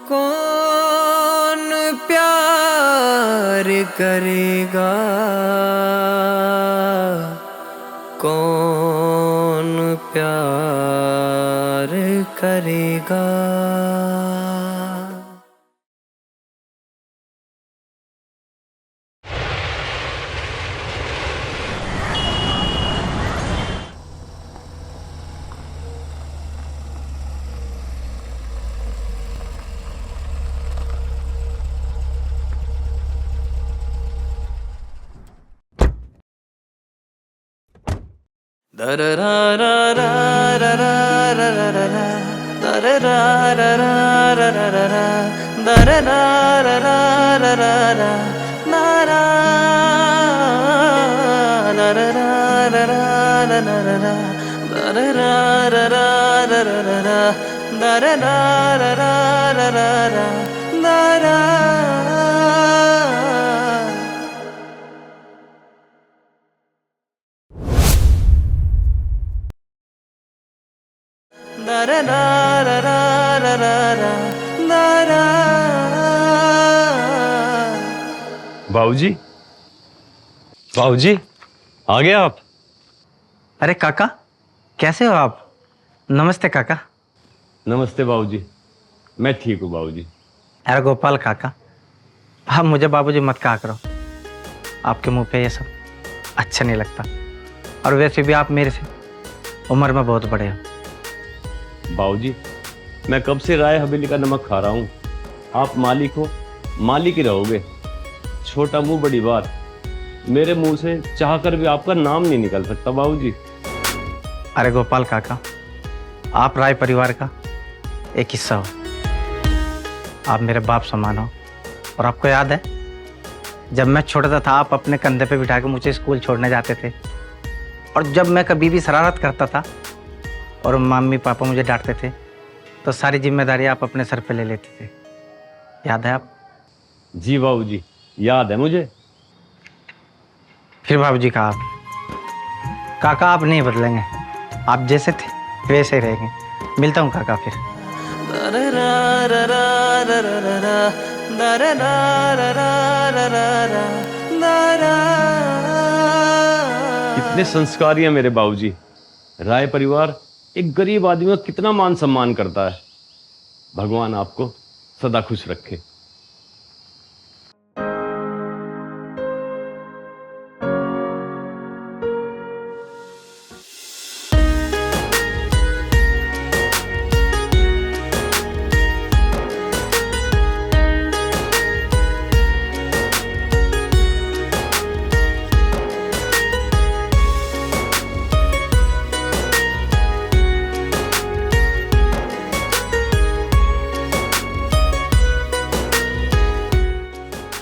कौन प्यार करेगा, कौन प्यार करेगा। बाबूजी, बाबूजी, आ गए आप? अरे काका, कैसे हो आप? नमस्ते काका। नमस्ते बाबूजी, मैं ठीक हूँ बाबूजी। अरे गोपाल काका, आप मुझे बाबूजी मत कहा करो। आपके मुंह पे ये सब अच्छा नहीं लगता, और वैसे भी आप मेरे से उम्र में बहुत बड़े हो। बाबूजी, मैं कब से राय हवेली का नमक खा रहा हूँ। आप मालिक हो, मालिक ही रहोगे। छोटा मुंह बड़ी बात। मेरे मुंह से चाहकर भी आपका नाम नहीं निकल सकता बाबूजी। अरे गोपाल काका, आप राय परिवार का एक हिस्सा हो। आप मेरे बाप समान हो। और आपको याद है, जब मैं छोटा था आप अपने कंधे पे बिठा के मुझे स्कूल छोड़ने जाते थे। और जब मैं कभी भी शरारत करता था और मम्मी पापा मुझे डांटते थे, तो सारी जिम्मेदारी आप अपने सर पे ले लेते थे। याद है आप? जी बाबूजी, याद है मुझे। फिर बाबूजी कहा आप, काका आप नहीं बदलेंगे, आप जैसे थे वैसे ही रहेंगे। मिलता हूँ काका फिर। कितने संस्कारी हैं मेरे बाबूजी। राय परिवार एक गरीब आदमी का कितना मान सम्मान करता है। भगवान आपको सदा खुश रखे।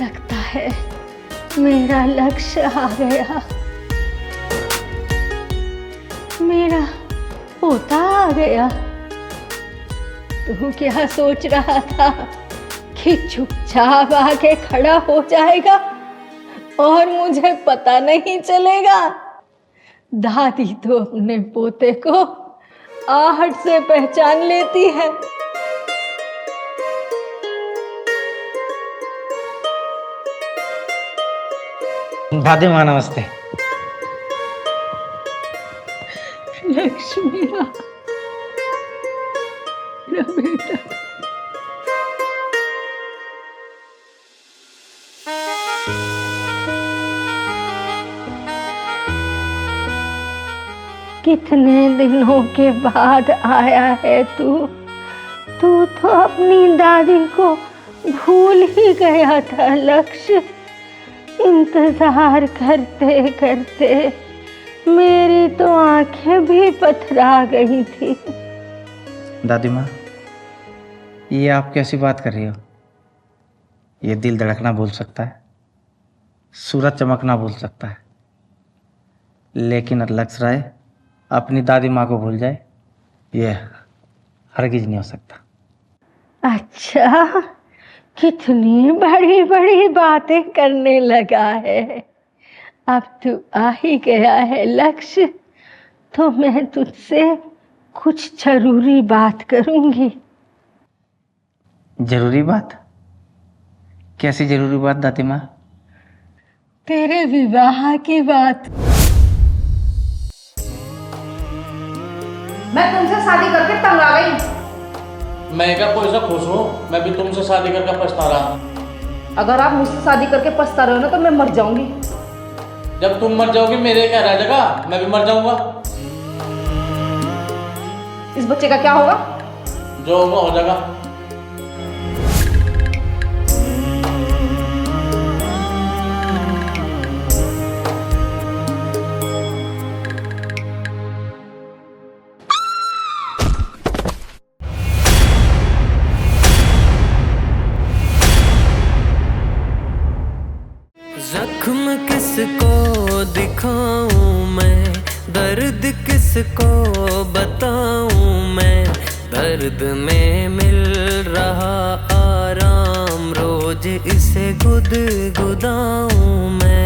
लगता है मेरा लक्ष्य आ गया, मेरा पोता आ गया। तू क्या सोच रहा था कि चुपचाप आके खड़ा हो जाएगा और मुझे पता नहीं चलेगा? दादी तो अपने पोते को आहट से पहचान लेती है। दादी माँ नमस्ते। लक्ष्मी मेरा बेटा। कितने दिनों के बाद आया है तू। तू तो अपनी दादी को भूल ही गया था लक्ष्य। इंतजार करते करते मेरी तो आंखें भी पथरा गई थी। दादी माँ, ये आप कैसी बात कर रही हो? ये दिल धड़कना भूल सकता है, सूरज चमकना भूल सकता है, लेकिन लक्ष्य राय अपनी दादी माँ को भूल जाए, ये हरगिज नहीं हो सकता। अच्छा, कितनी बड़ी बड़ी बातें करने लगा है। अब तू आ ही गया है लक्ष्य, तो मैं तुझसे कुछ जरूरी बात करूंगी। जरूरी बात? कैसी जरूरी बात दादी माँ? तेरे विवाह की बात। मैं तुमसे शादी करके तंग आ गई। मैं क्या कोई सा खुश हूँ? मैं भी तुमसे शादी करके पछता रहा। अगर आप मुझसे शादी करके पछता रहे हो ना तो मैं मर जाऊंगी। जब तुम मर जाओगी मेरे क्या रह जाएगा? मैं भी मर जाऊंगा। इस बच्चे का क्या होगा? जो होगा हो जाएगा। जख्म किसको दिखाऊं मैं, दर्द किसको बताऊं मैं, दर्द में मिल रहा आराम रोज इसे गुदगुदाऊं मैं।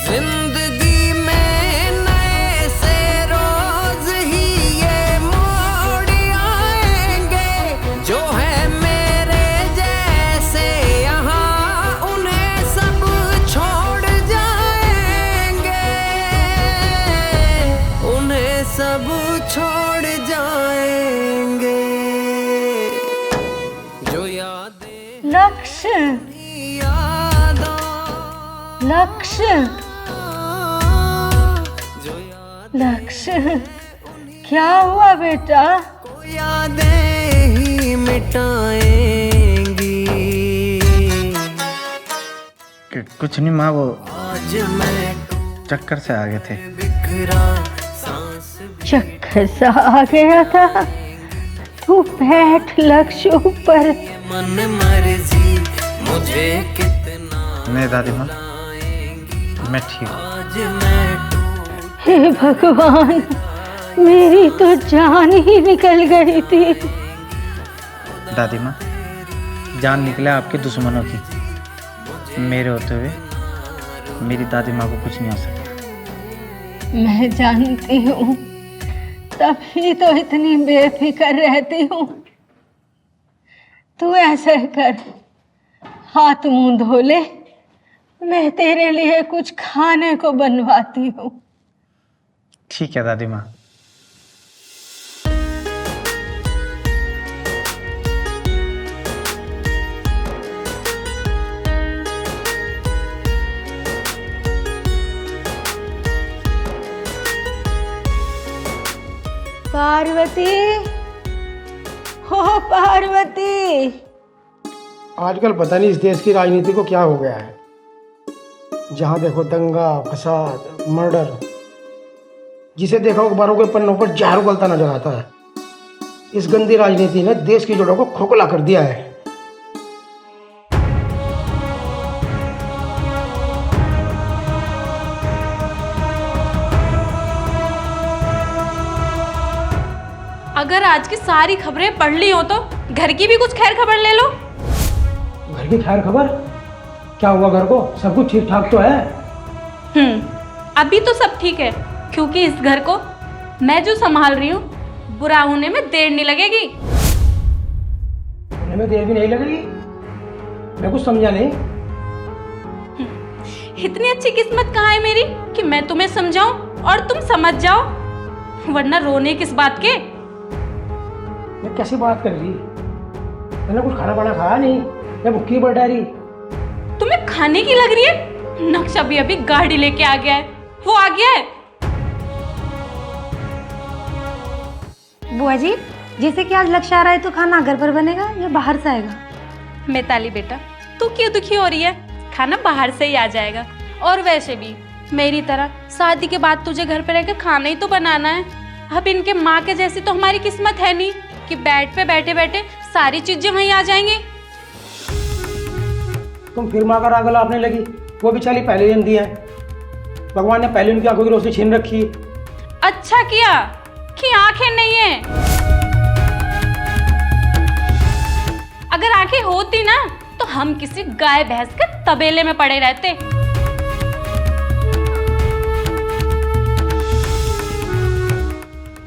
जिंदगी में नए से रोज ही ये मोड़ आएंगे, जो है मेरे जैसे यहाँ उन्हें सब छोड़ जाएंगे, उन्हें सब छोड़ जाएंगे। जो यादें लक्ष्य, यादों लक्ष्य, जो याद लक्ष्य, क्या हुआ बेटा? को यादें ही मिटाएंगी। कुछ नहीं माँ, वो आज मैं चक्कर से आ गए थे। बिखरा सांस चक्कर सा आ गया था? तू बैठ लक्ष्य ऊपर। मन मर्जी मुझे कितना नहीं दादी माँ, मैं ठीक हूँ। आज मैं हे भगवान, मेरी तो जान ही निकल गई थी। दादी माँ, जान निकला आपके दुश्मनों की। मेरे होते हुए मेरी दादी माँ को कुछ नहीं हो सकता। मैं जानती हूँ, तभी तो इतनी बेफिक्र रहती हूँ। तू ऐसे कर, हाथ मुंह धो ले, मैं तेरे लिए कुछ खाने को बनवाती हूँ। ठीक है दादी माँ। पार्वती, हो पार्वती। आजकल पता नहीं इस देश की राजनीति को क्या हो गया है। जहाँ देखो दंगा फसाद मर्डर, जिसे देखो अखबारों के पन्नों पर जहर उगलता नजर आता है। इस गंदी राजनीति ने देश की जड़ों को खोखला कर दिया है। अगर आज की सारी खबरें पढ़ ली हो तो घर की भी कुछ खैर खबर ले लो। घर की खैर खबर? क्या हुआ घर को? सब कुछ ठीक ठाक तो है? अभी तो सब ठीक है, क्योंकि इस घर को मैं जो संभाल रही हूँ, बुरा होने में देर नहीं लगेगी। होने में देर भी नहीं लगेगी? मैं कुछ समझा नहीं। इतनी अच्छी किस्मत कहाँ है मेरी कि मैं तुम्हें समझाऊं और तुम समझ जाओ, वरना रोने किस बात के। मैं कैसी बात कर रही? मैंने कुछ खाना वाना खाया नहीं, मैं भूखी बैठा रही। तुम्हें खाने की लग रही है? नक्शा भी अभी गाड़ी लेके आ गया है, वो आ गया है। बुआ जी, जैसे कि आज लक्ष्य आ रहा है तो खाना घर पर बनेगा या बाहर से आएगा? मिताली बेटा, तू क्यों दुखी हो रही है? खाना बाहर से ही आ जाएगा। और वैसे भी मेरी तरह शादी के बाद तुझे घर पे रहकर खाना ही तो बनाना है। अब इनके माँ के जैसी तो हमारी किस्मत है नहीं कि बेड पे बैठे बैठे सारी चीजें वहीं आ जाएंगी। तुम फिर माँ का राग लापने लगी। वो बेचारी पहले दिन दी है, भगवान ने पहले उनकी आंखों की रोशनी छीन रखी। अच्छा किया कि आंखें नहीं है। अगर आंखें होती ना तो हम किसी गाय भैंस के तबेले में पड़े रहते।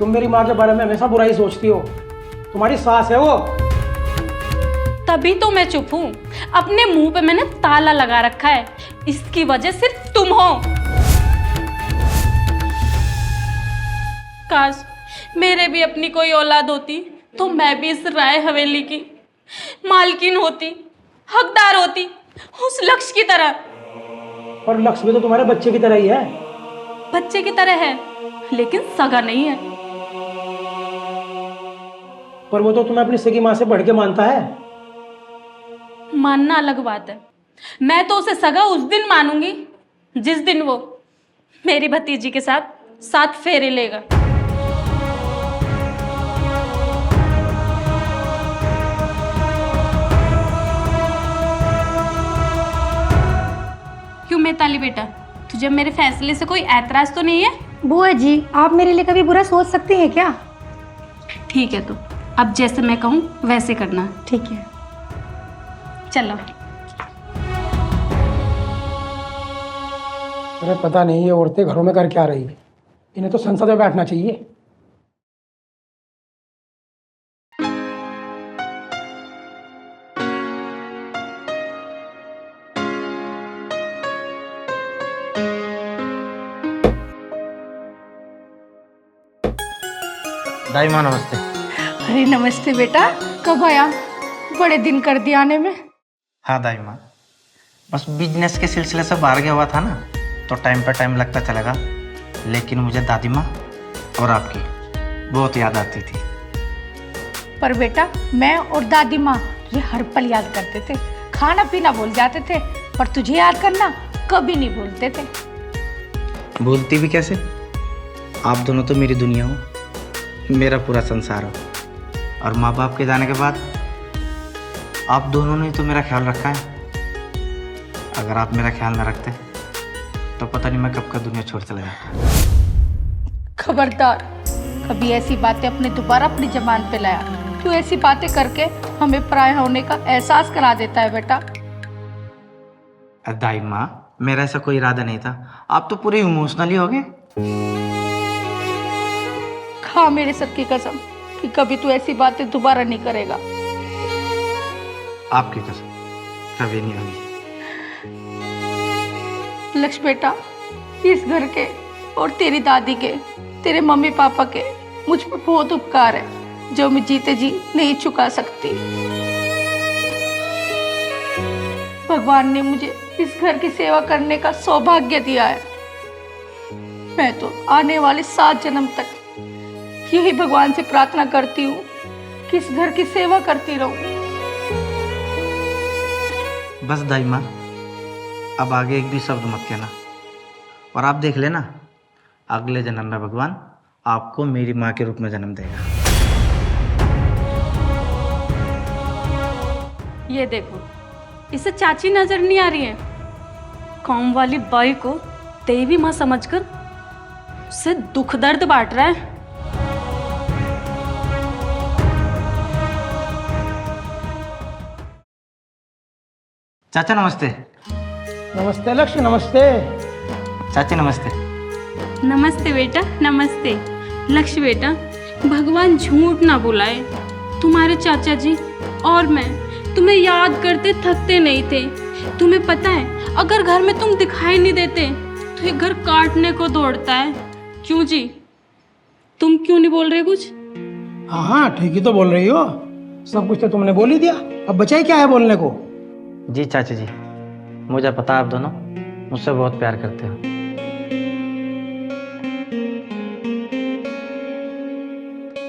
तुम मेरी माँ के बारे में हमेशा बुराई सोचती हो। तुम्हारी सास है वो। तभी तो मैं चुप हूँ। अपने मुंह पे मैंने ताला लगा रखा है। इसकी वजह सिर्फ तुम हो। काश मेरे भी अपनी कोई औलाद होती तो मैं भी इस राय हवेली की मालकिन होती, हकदार होती, उस लक्ष्य की तरह। और लक्ष्य भी तो तुम्हारे बच्चे की तरह ही है। बच्चे की तरह है लेकिन सगा नहीं है। पर वो तो तुम्हें अपनी सगी माँ से बढ़ के मानता है। मानना अलग बात है। मैं तो उसे सगा उस दिन मानूंगी जिस दिन वो मेरी भतीजी के साथ 7 फेरे लेगा। क्यों मिताली बेटा, तुझे मेरे फैसले से कोई ऐतराज तो नहीं है? बुआ जी, आप मेरे लिए कभी बुरा सोच सकती हैं क्या? ठीक है, तो अब जैसे मैं कहूँ वैसे करना। ठीक है, चलो। अरे पता नहीं ये औरतें घरों में कर क्या रही है। इन्हें तो संसद में बैठना चाहिए। दाई माँ नमस्ते। अरे नमस्ते बेटा, कब आया? बड़े दिन कर दिया आने में। हाँ दाई माँ, बस बिजनेस के सिलसिले से बाहर गया हुआ था ना, तो टाइम पर टाइम लगता चलेगा। लेकिन मुझे दादी माँ और आपकी बहुत याद आती थी। पर बेटा, मैं और दादी माँ ये हर पल याद करते थे। खाना पीना भूल जाते थे, पर तुझे याद करना कभी नहीं भूलते थे। भूलती भी कैसे? आप दोनों तो मेरी दुनिया हो, मेरा पूरा संसार हो। और माँ बाप के जाने के बाद आप दोनों ने तो मेरा ख्याल रखा है। अगर आप मेरा ख्याल न रखते तो पता नहीं मैं कब का दुनिया छोड़ चला जाता। खबरदार, कभी ऐसी बातें अपने दोबारा अपनी जबान पे लाया। तू ऐसी बातें करके हमें पराया होने का एहसास करा देता है बेटा। दाई माँ, मेरा ऐसा कोई इरादा नहीं था। आप तो पूरे इमोशनली हो गए। खा मेरे सर की कसम कि कभी तू ऐसी बातें दोबारा नहीं करेगा। आपकी कसम कभी नहीं होगी। लक्ष्य बेटा, इस घर के और तेरी दादी के, तेरे मम्मी पापा के मुझ पर बहुत उपकार है जो मैं जीते जी नहीं चुका सकती। भगवान ने मुझे इस घर की सेवा करने का सौभाग्य दिया है। मैं तो आने वाले 7 जन्म तक यही भगवान से प्रार्थना करती हूँ कि इस घर की सेवा करती रहूं। बस दाई माँ, अब आगे एक भी शब्द मत कहना। और आप देख लेना, अगले जन्म में भगवान आपको मेरी माँ के रूप में जन्म देगा। ये देखो, इसे चाची नजर नहीं आ रही है। काम वाली बाई को देवी माँ समझकर उससे दुख दर्द बांट रहा है। चाचा नमस्ते। नमस्ते लक्ष्य, नमस्ते। चाची नमस्ते। नमस्ते बेटा, नमस्ते। लक्ष्य बेटा, भगवान झूठ ना बुलाए। तुम्हारे चाचा जी और मैं तुम्हें याद करते थकते नहीं थे। तुम्हें पता है, अगर घर में तुम दिखाई नहीं देते तो ये घर काटने को दौड़ता है। क्यों जी, तुम क्यों नहीं बोल रहे कुछ? हाँ हाँ, ठीक ही तो बोल रही हो। सब कुछ तो तुमने बोल ही दिया, अब बचा ही क्या है बोलने को। जी चाची जी, मुझे पता है आप दोनों मुझसे बहुत प्यार करते हो।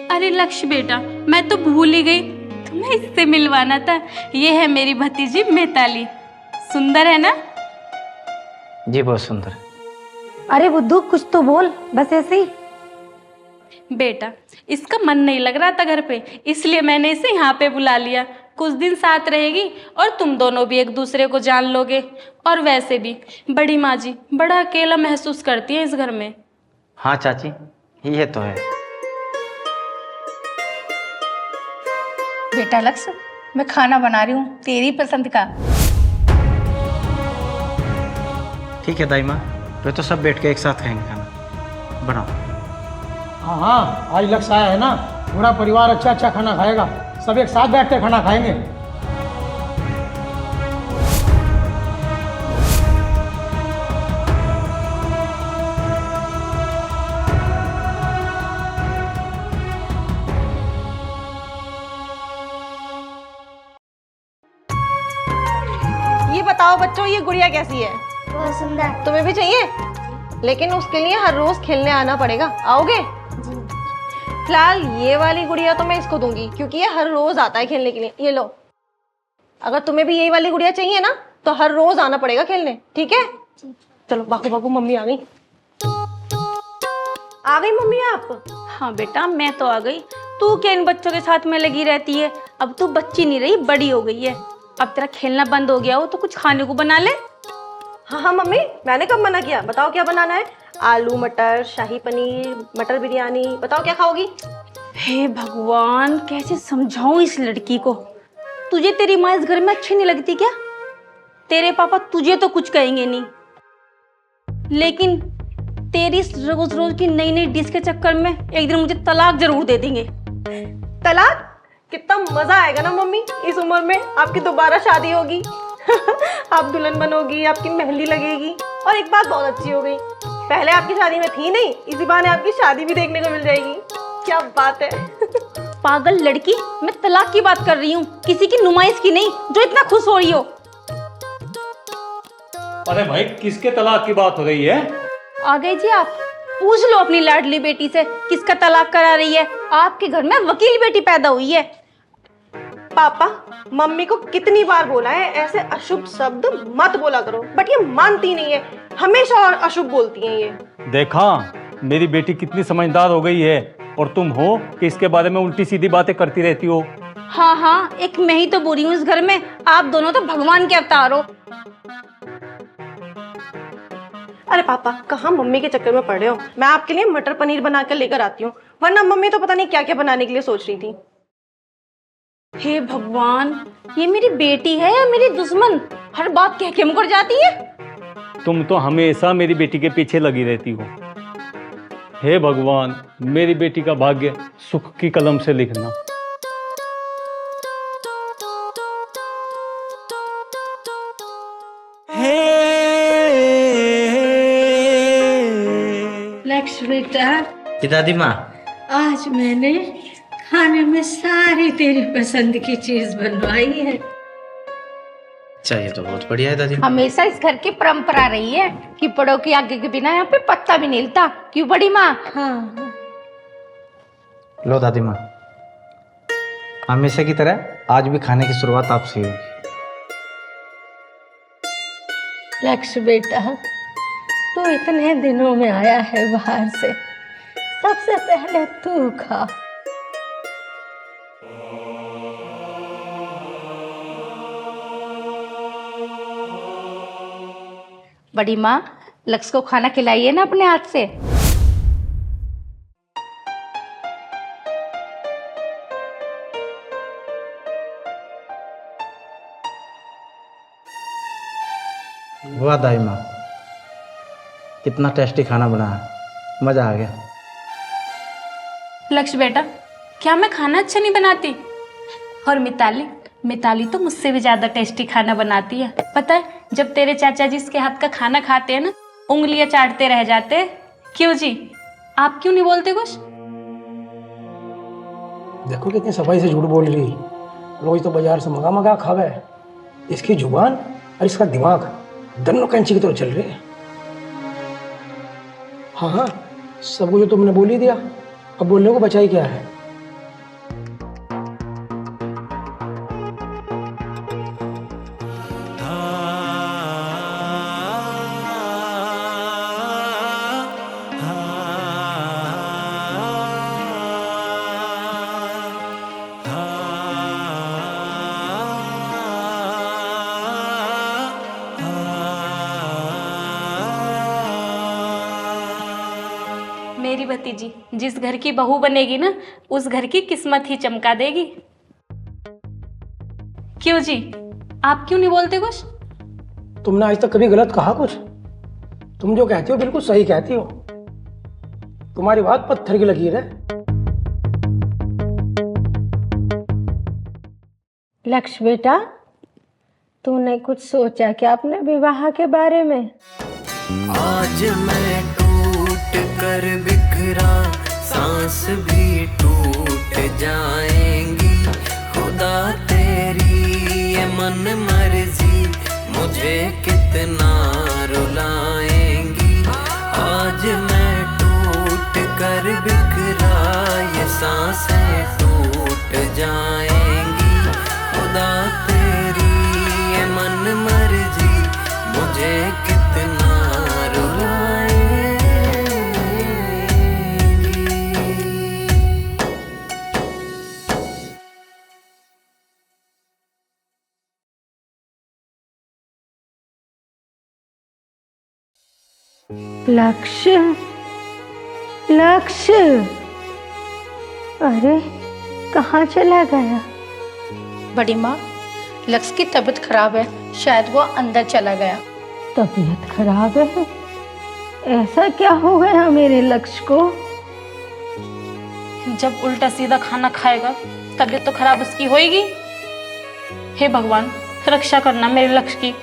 अरे लक्ष्य बेटा, मैं तो भूल ही गई, तुम्हें इससे मिलवाना था। ये है मेरी भतीजी मिताली। सुंदर है ना? जी बहुत सुंदर। अरे बुद्धू, कुछ तो बोल, बस ऐसे ही। बेटा, इसका मन नहीं लग रहा था घर पे, इसलिए मैंने इसे यहाँ पे बुला लिया। कुछ दिन साथ रहेगी और तुम दोनों भी एक दूसरे को जान लोगे। और वैसे भी बड़ी माँ जी बड़ा अकेला महसूस करती है इस घर में। हाँ चाची, ये तो है। बेटा लक्ष्य, मैं खाना बना रही हूँ तेरी पसंद का। ठीक है दाई माँ, वे तो सब बैठ के एक साथ खाएंगे खाना। बनाओ। हाँ हाँ, आज लक्ष्य आया है ना, पूरा परिवार अच्छा अच्छा खाना खाएगा, सब एक साथ बैठ कर खाना खाएंगे। ये बताओ बच्चों, ये गुड़िया कैसी है? बहुत सुंदर। तुम्हें भी चाहिए? लेकिन उसके लिए हर रोज खेलने आना पड़ेगा, आओगे? फिलहाल ये वाली गुड़िया तो मैं इसको दूंगी क्योंकि ये हर रोज आता है खेलने के लिए। ये लो, अगर तुम्हें भी यही वाली गुड़िया चाहिए ना तो हर रोज आना पड़ेगा खेलने, ठीक है? चलो बाकू बाकू, मम्मी आ गई। आ गई मम्मी आप? हाँ बेटा, मैं तो आ गई। तू क्या इन बच्चों के साथ में लगी रहती है? अब तू बच्ची नहीं रही, बड़ी हो गई है। अब तेरा खेलना बंद हो गया हो तो कुछ खाने को बना ले। हाँ हाँ मम्मी, मैंने कब मना किया? बताओ क्या बनाना है? आलू मटर, शाही पनीर, मटर बिरयानी, बताओ क्या खाओगी? हे भगवान, कैसे समझाऊं इस लड़की को? तुझे तेरी माँ इस घर में अच्छी नहीं लगती क्या? तेरे पापा तुझे तो कुछ कहेंगे नहीं, लेकिन तेरी रोज रोज की नई नई डिश के चक्कर में एक दिन मुझे तलाक जरूर दे देंगे। तलाक? कितना मजा आएगा ना मम्मी, इस उम्र में आपकी दोबारा शादी होगी। आप दुल्हन बनोगी, आपकी मेहंदी लगेगी, और एक बात बहुत अच्छी हो गई, पहले आपकी शादी में थी नहीं, इसी बहाने आपकी शादी भी देखने को मिल जाएगी। क्या बात है। पागल लड़की, मैं तलाक की बात कर रही हूँ, किसी की नुमाइश की नहीं जो इतना खुश हो रही हो। अरे भाई, किसके तलाक की बात हो रही है? आ गए जी आप? पूछ लो अपनी लाडली बेटी से किसका तलाक करा रही है। आपके घर में वकील बेटी पैदा हुई है। पापा, मम्मी को कितनी बार बोला है ऐसे अशुभ शब्द मत बोला करो, बट ये मानती नहीं है, हमेशा अशुभ बोलती हैं ये। देखा, मेरी बेटी कितनी समझदार हो गई है, और तुम हो कि इसके बारे में उल्टी सीधी बातें करती रहती हो। हाँ हाँ, एक मैं ही तो बुरी हूँ इस घर में, आप दोनों तो भगवान के अवतार हो। अरे पापा, कहाँ मम्मी के चक्कर में पड़ रहे हो? मैं आपके लिए मटर पनीर बना कर लेकर आती हूँ, वरना मम्मी तो पता नहीं क्या क्या बनाने के लिए सोच रही थी। हे भगवान, ये मेरी बेटी है या मेरी दुश्मन? हर बात कह के मुकर जाती है। तुम तो हमेशा मेरी बेटी के पीछे लगी रहती हो। हे भगवान, मेरी बेटी का भाग्य सुख की कलम से लिखना। लक्ष्य बेटा, कि दादी माँ, आज मैंने खाने में सारी तेरी पसंद की चीज बनवाई है। चाहिए तो बहुत बढ़िया है दादी माँ। हमेशा इस घर की परंपरा रही है कि बड़ों की आगे के बिना यहाँ पे पत्ता भी नहीं हिलता, क्यों बड़ी माँ? हाँ। लो दादी माँ, हमेशा की तरह आज भी खाने की शुरुआत आपसे ही होगी। लक्ष्य बेटा, तू इतने दिनों में आया है बाहर से, सबसे पहले तू खा। बड़ी माँ, लक्ष्य को खाना खिलाइए ना अपने हाथ से। वाह दादी माँ, कितना टेस्टी खाना बना है, मजा आ गया। लक्ष्य बेटा, क्या मैं खाना अच्छा नहीं बनाती? और मिताली तो मुझसे भी ज्यादा टेस्टी खाना बनाती है। पता है, जब तेरे चाचा जी इसके हाथ का खाना खाते हैं ना, उंगलियां चाटते रह जाते हैं। क्यों जी, आप क्यों नहीं बोलते कुछ? देखो कितनी सफाई से झूठ बोल रही, रोज तो बाजार से मंगा मंगा खावे। इसकी जुबान और इसका दिमाग दोनों कैंची की तरह चल रहे हैं। हाँ हाँ, सब कुछ तो तुमने बोल ही दिया, अब बोलने को बचा ही क्या है? मेरी भतीजी जिस घर की बहू बनेगी ना, उस घर की किस्मत ही चमका देगी। क्यों जी, आप क्यों नहीं बोलते कुछ? तुमने आज तक कभी गलत कहा कुछ? तुम जो कहती हो बिल्कुल सही कहती हो। तुम्हारी बात पत्थर की लकीर है। लक्ष्य बेटा, तूने कुछ सोचा क्या अपने विवाह के बारे में? आज मैं टूट कर बिखरा, सांस भी टूट जाएंगी। खुदा तेरी ये मन मर्जी मुझे कितना रुलाएंगी। आज मैं टूट कर बिखरा, ये सांसें टूट जाएंगी। खुदा तेरी ये मन मर्जी मुझे कितना रुलाएंगी। लक्ष्य, लक्ष्य, अरे कहाँ चला गया? बड़ी माँ, लक्ष्य की तबीयत खराब है, शायद वो अंदर चला गया। तबीयत खराब है? ऐसा क्या हो गया मेरे लक्ष्य को? जब उल्टा सीधा खाना खाएगा तबीयत तो खराब उसकी होएगी। हे भगवान, रक्षा करना मेरे लक्ष्य की।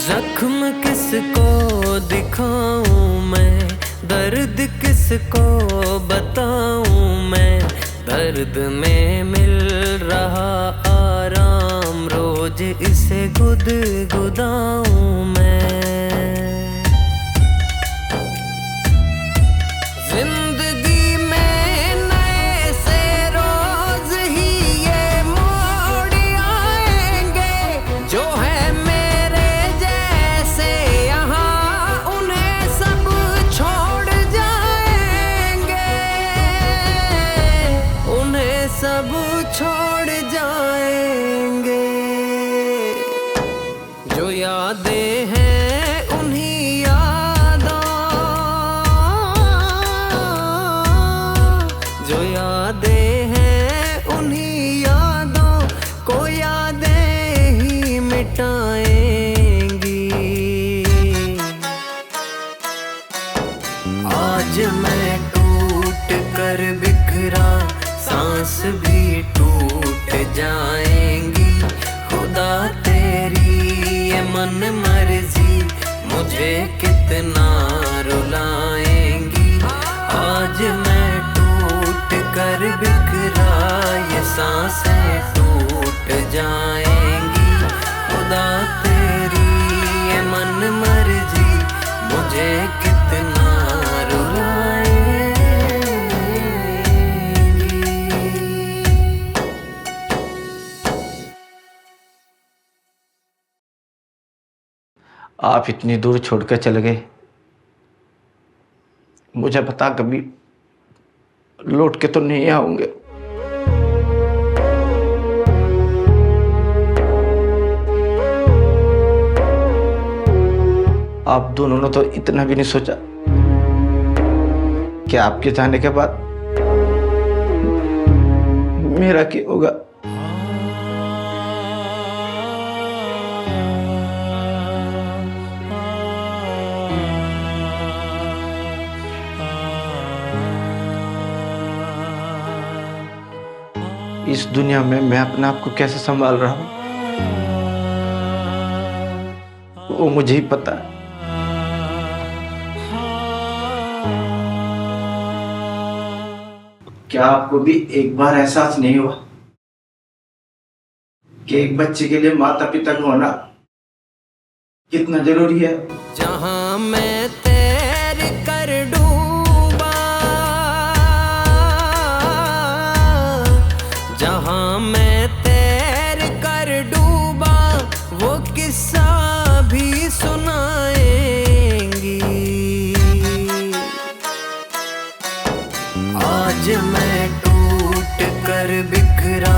जख्म किसको दिखाऊं मैं, दर्द किसको बताऊं मैं। दर्द में मिल रहा आराम, रोज इसे गुदगुदाऊं मैं। जिंदगी में नए से रोज ही ये मोड़ आएंगे। जो है सब छोड़ जाएंगे। जो यादें हैं उन्हीं यादों, जो यादें हैं उन्हीं यादों को यादें ही मिटाएंगी। आज मैं टूट कर बिखरा, सांस भी टूट जाएंगी। खुदा तेरी ये मन मर्जी मुझे कितना रुलाएंगी। आज मैं टूट कर बिखरा, ये सांसें टूट जाएंगी। खुदा तेरी ये मन मर्जी मुझे कितना रुलाएंगी। आप इतनी दूर छोड़कर चले गए, मुझे पता कभी लौट के तो नहीं आऊंगे। आप दोनों ने तो इतना भी नहीं सोचा कि आपके जाने के बाद मेरा क्या होगा। इस दुनिया में मैं अपने आप को कैसे संभाल रहा हूं वो मुझे ही पता है। क्या आपको भी एक बार एहसास नहीं हुआ कि एक बच्चे के लिए माता पिता का होना कितना जरूरी है? जहां मैं तैर कर डूबा, जहां मैं तैर कर डूबा, वो किस्सा आज मैं टूट कर बिखरा,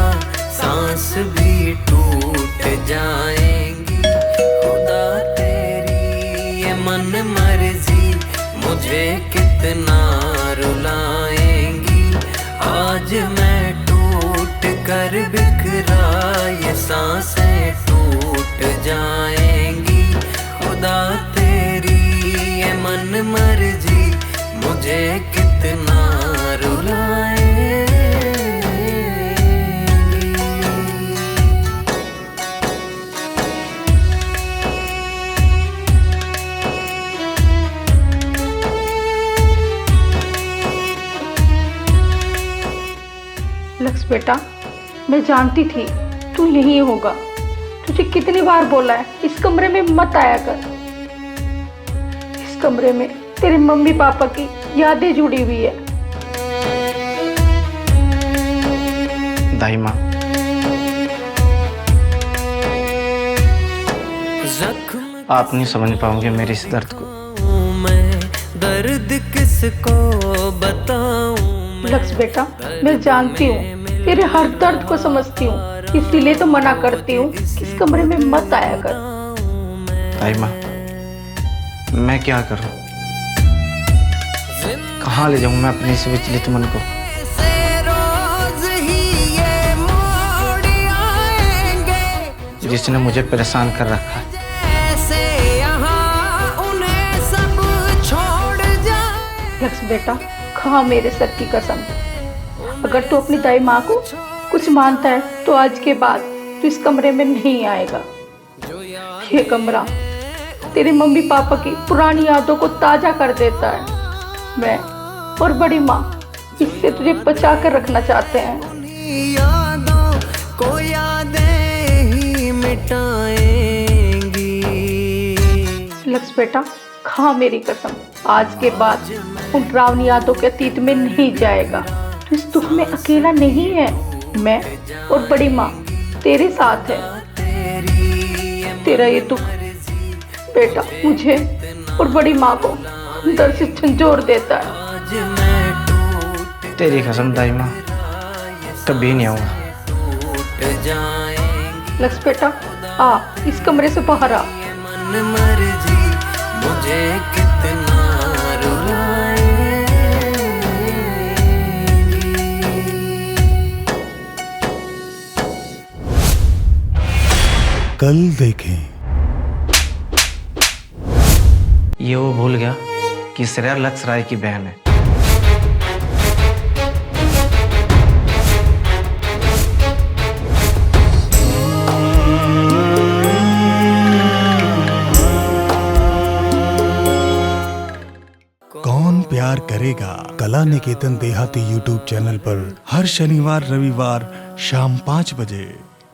सांस भी टूट जाएंगी। खुदा तेरी ये मन मर्जी मुझे कितना रुलाएंगी। आज मैं टूट कर बिखरा, ये सांसें टूट जाएंगी। खुदा तेरी ये मन मर्जी मुझे कितना रुलाएंगी। लक्ष्य बेटा, मैं जानती थी तू यहीं होगा। तुझे कितनी बार बोला है इस कमरे में मत आया कर। इस कमरे में तेरे मम्मी पापा की यादें जुड़ी हुई है। दाई माँ, आप नहीं समझ पाओगे मेरे इस दर्द को। मैं दर्द किसको बताऊं। लक्ष्य बेटा, मैं जानती हूँ, तेरे हर दर्द को समझती हूँ, इसीलिए तो मना करती हूँ इस कमरे में मत आया कर। दाई माँ, मैं क्या करूँ? कहाँ ले जाऊँ मैं अपने इस विचलित मन को? जिसने मुझे परेशान कर रखा है। लक्ष्य बेटा, खा मेरे सर की कसम, अगर तू अपनी दाई माँ को कुछ मानता है तो आज के बाद तू इस कमरे में नहीं आएगा। ये कमरा तेरे मम्मी पापा की पुरानी यादों को ताजा कर देता है। मैं और बड़ी माँ इससे तुझे बचा कर रखना चाहते हैं। यादों को यादें ही मिटाएंगी। लक्ष्य बेटा, खा मेरी कसम, आज के बाद उन रावणी यादों के अतीत में नहीं जाएगा। तू इस दुख में अकेला नहीं है। मैं और बड़ी माँ तेरे साथ है। तेरा ये दुख बेटा मुझे और बड़ी माँ को अंदर से झंझोर देता है। तेरी कसम दाई माँ, कभी नहीं आऊंगा। लक्ष्य बेटा, आ इस कमरे से बाहर आ। मन मर्जी मुझे कितना कल देखें। ये वो भूल गया कि श्रेया लक्ष्य राय की बहन है। कौन प्यार करेगा कला निकेतन देहाती यूट्यूब चैनल पर हर शनिवार रविवार शाम 5 बजे।